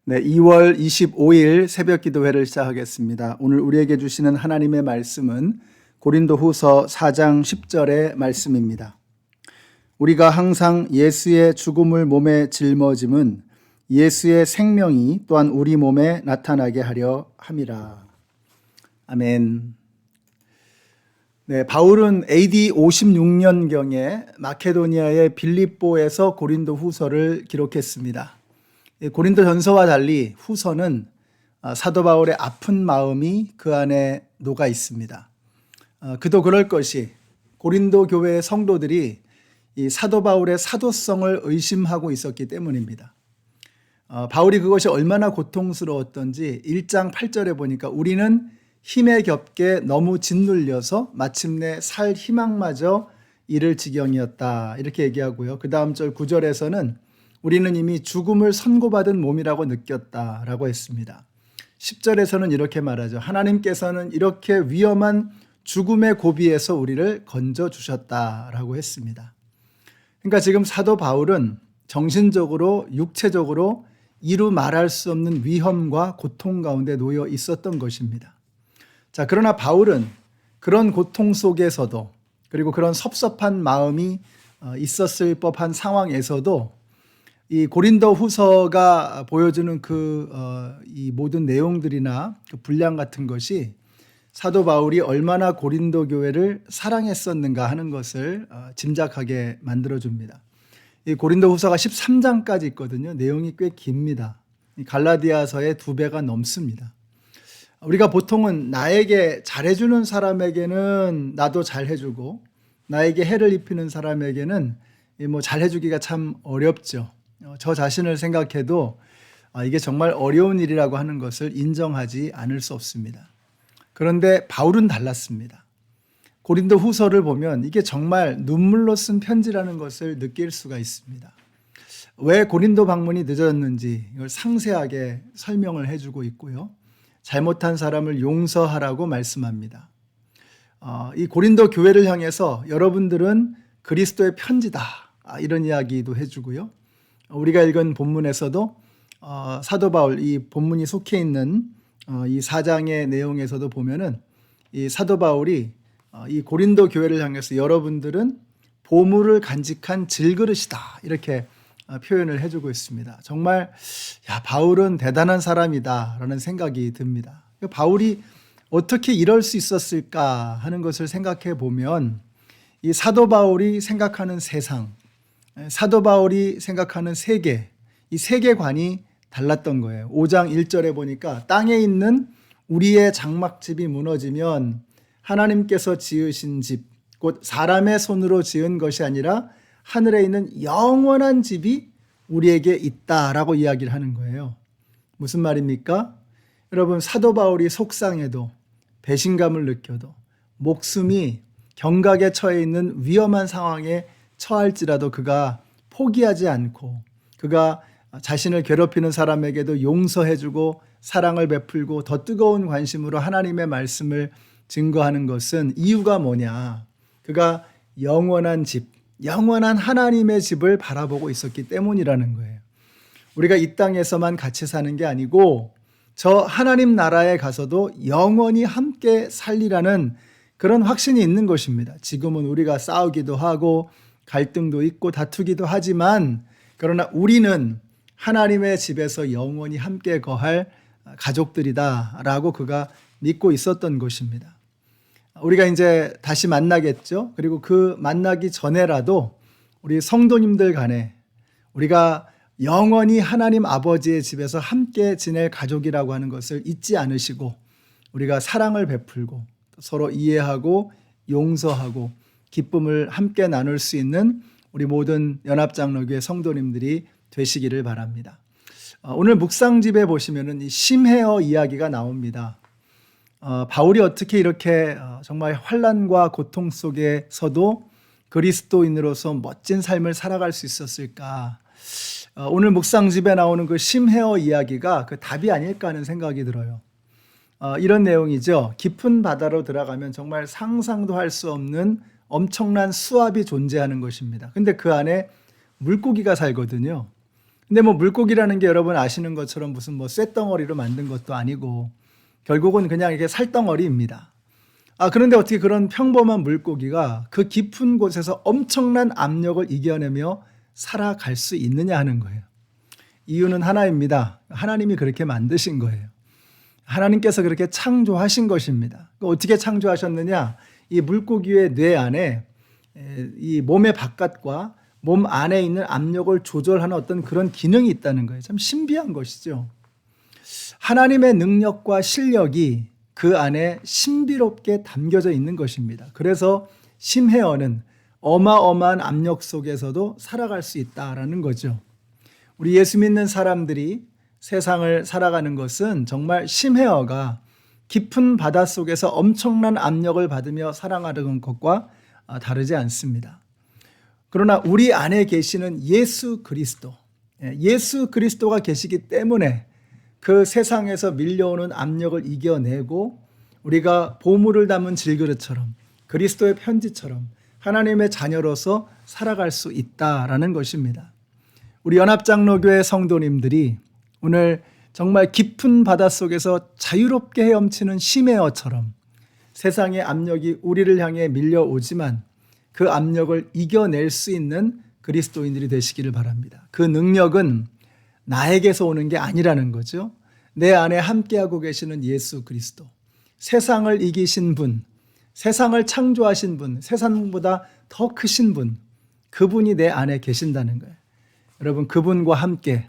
네, 2월 25일 새벽 기도회를 시작하겠습니다. 오늘 우리에게 주시는 하나님의 말씀은 고린도후서 4장 10절의 말씀입니다. 우리가 항상 예수의 죽음을 몸에 짊어짐은 예수의 생명이 또한 우리 몸에 나타나게 하려 함이라. 아멘. 네, 바울은 AD 56년경에 마케도니아의 빌립보에서 고린도 후서를 기록했습니다. 고린도 전서와 달리 후서는 사도 바울의 아픈 마음이 그 안에 녹아 있습니다. 그도 그럴 것이 고린도 교회의 성도들이 이 사도 바울의 사도성을 의심하고 있었기 때문입니다. 바울이 그것이 얼마나 고통스러웠던지 1장 8절에 보니까 우리는 힘에 겹게 너무 짓눌려서 마침내 살 희망마저 잃을 지경이었다 이렇게 얘기하고요. 그 다음 절 9절에서는 우리는 이미 죽음을 선고받은 몸이라고 느꼈다라고 했습니다. 10절에서는 이렇게 말하죠. 하나님께서는 이렇게 위험한 죽음의 고비에서 우리를 건져주셨다라고 했습니다. 그러니까 지금 사도 바울은 정신적으로 육체적으로 이루 말할 수 없는 위험과 고통 가운데 놓여 있었던 것입니다. 자, 그러나 바울은 그런 고통 속에서도 그리고 그런 섭섭한 마음이 있었을 법한 상황에서도 이 고린도 후서가 보여주는 이 모든 내용들이나 그 분량 같은 것이 사도 바울이 얼마나 고린도 교회를 사랑했었는가 하는 것을 짐작하게 만들어줍니다. 이 고린도 후서가 13장까지 있거든요. 내용이 꽤 깁니다. 갈라디아서의 2배가 넘습니다. 우리가 보통은 나에게 잘해주는 사람에게는 나도 잘해주고 나에게 해를 입히는 사람에게는 잘해주기가 참 어렵죠. 저 자신을 생각해도 이게 정말 어려운 일이라고 하는 것을 인정하지 않을 수 없습니다. 그런데 바울은 달랐습니다. 고린도 후서를 보면 이게 정말 눈물로 쓴 편지라는 것을 느낄 수가 있습니다. 왜 고린도 방문이 늦어졌는지 이걸 상세하게 설명을 해주고 있고요. 잘못한 사람을 용서하라고 말씀합니다. 이 고린도 교회를 향해서 여러분들은 그리스도의 편지다 이런 이야기도 해주고요. 우리가 읽은 본문에서도 사도 바울 이 본문이 속해 있는 이 4장의 내용에서도 보면은 이 사도 바울이 이 고린도 교회를 향해서 여러분들은 보물을 간직한 질그릇이다 이렇게 표현을 해주고 있습니다. 정말 바울은 대단한 사람이다라는 생각이 듭니다. 바울이 어떻게 이럴 수 있었을까 하는 것을 생각해 보면 이 사도 바울이 생각하는 세상, 사도 바울이 생각하는 세계, 이 세계관이 달랐던 거예요. 5장 1절에 보니까 땅에 있는 우리의 장막집이 무너지면 하나님께서 지으신 집, 곧 사람의 손으로 지은 것이 아니라 하늘에 있는 영원한 집이 우리에게 있다라고 이야기를 하는 거예요. 무슨 말입니까? 여러분, 사도 바울이 속상해도 배신감을 느껴도 목숨이 경각에 처해 있는 위험한 상황에 처할지라도 그가 포기하지 않고 그가 자신을 괴롭히는 사람에게도 용서해주고 사랑을 베풀고 더 뜨거운 관심으로 하나님의 말씀을 증거하는 것은 이유가 뭐냐? 그가 영원한 집, 영원한 하나님의 집을 바라보고 있었기 때문이라는 거예요. 우리가 이 땅에서만 같이 사는 게 아니고 저 하나님 나라에 가서도 영원히 함께 살리라는 그런 확신이 있는 것입니다. 지금은 우리가 싸우기도 하고 갈등도 있고 다투기도 하지만 그러나 우리는 하나님의 집에서 영원히 함께 거할 가족들이다라고 그가 믿고 있었던 것입니다. 우리가 이제 다시 만나겠죠. 그리고 그 만나기 전에라도 우리 성도님들 간에 우리가 영원히 하나님 아버지의 집에서 함께 지낼 가족이라고 하는 것을 잊지 않으시고 우리가 사랑을 베풀고 서로 이해하고 용서하고 기쁨을 함께 나눌 수 있는 우리 모든 연합장로교회 성도님들이 되시기를 바랍니다. 오늘 묵상집에 보시면은 이 심헤어 이야기가 나옵니다. 바울이 어떻게 이렇게 정말 환난과 고통 속에서도 그리스도인으로서 멋진 삶을 살아갈 수 있었을까? 오늘 묵상집에 나오는 그 심헤어 이야기가 그 답이 아닐까 하는 생각이 들어요. 이런 내용이죠. 깊은 바다로 들어가면 정말 상상도 할 수 없는 엄청난 수압이 존재하는 것입니다. 근데 그 안에 물고기가 살거든요. 근데 뭐 물고기라는 게 여러분 아시는 것처럼 무슨 뭐 쇳덩어리로 만든 것도 아니고 결국은 그냥 이게 살덩어리입니다. 그런데 어떻게 그런 평범한 물고기가 그 깊은 곳에서 엄청난 압력을 이겨내며 살아갈 수 있느냐 하는 거예요. 이유는 하나입니다. 하나님이 그렇게 만드신 거예요. 하나님께서 그렇게 창조하신 것입니다. 어떻게 창조하셨느냐? 이 물고기의 뇌 안에 이 몸의 바깥과 몸 안에 있는 압력을 조절하는 어떤 그런 기능이 있다는 거예요. 참 신비한 것이죠. 하나님의 능력과 실력이 그 안에 신비롭게 담겨져 있는 것입니다. 그래서 심헤어는 어마어마한 압력 속에서도 살아갈 수 있다라는 거죠. 우리 예수 믿는 사람들이 세상을 살아가는 것은 정말 심헤어가 깊은 바다 속에서 엄청난 압력을 받으며 살아가는 것과 다르지 않습니다. 그러나 우리 안에 계시는 예수 그리스도가 계시기 때문에 그 세상에서 밀려오는 압력을 이겨내고 우리가 보물을 담은 질그릇처럼 그리스도의 편지처럼 하나님의 자녀로서 살아갈 수 있다라는 것입니다. 우리 연합장로교회 성도님들이 오늘 정말 깊은 바닷속에서 자유롭게 헤엄치는 심해어처럼 세상의 압력이 우리를 향해 밀려오지만 그 압력을 이겨낼 수 있는 그리스도인들이 되시기를 바랍니다. 그 능력은 나에게서 오는 게 아니라는 거죠. 내 안에 함께하고 계시는 예수 그리스도, 세상을 이기신 분, 세상을 창조하신 분, 세상보다 더 크신 분, 그분이 내 안에 계신다는 거예요. 여러분, 그분과 함께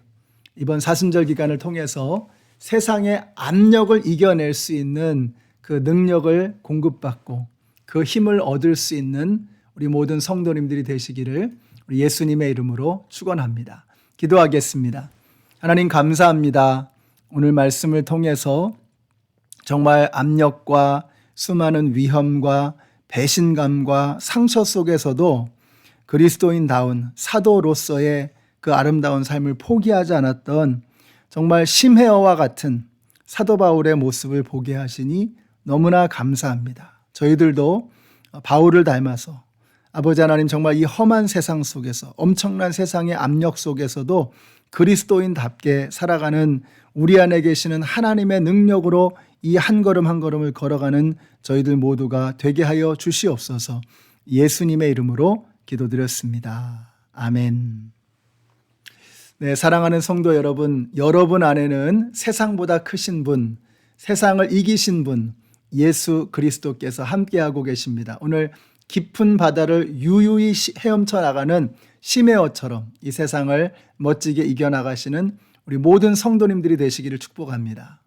이번 사순절 기간을 통해서 세상의 압력을 이겨낼 수 있는 그 능력을 공급받고 그 힘을 얻을 수 있는 우리 모든 성도님들이 되시기를 우리 예수님의 이름으로 축원합니다. 기도하겠습니다. 하나님 감사합니다. 오늘 말씀을 통해서 정말 압력과 수많은 위험과 배신감과 상처 속에서도 그리스도인다운 사도로서의 그 아름다운 삶을 포기하지 않았던 정말 심해어와 같은 사도 바울의 모습을 보게 하시니 너무나 감사합니다. 저희들도 바울을 닮아서 아버지 하나님 정말 이 험한 세상 속에서 엄청난 세상의 압력 속에서도 그리스도인답게 살아가는 우리 안에 계시는 하나님의 능력으로 이 한 걸음 한 걸음을 걸어가는 저희들 모두가 되게 하여 주시옵소서. 예수님의 이름으로 기도드렸습니다. 아멘. 네, 사랑하는 성도 여러분, 여러분 안에는 세상보다 크신 분, 세상을 이기신 분, 예수 그리스도께서 함께하고 계십니다. 오늘 깊은 바다를 유유히 헤엄쳐 나가는 심해어처럼 이 세상을 멋지게 이겨나가시는 우리 모든 성도님들이 되시기를 축복합니다.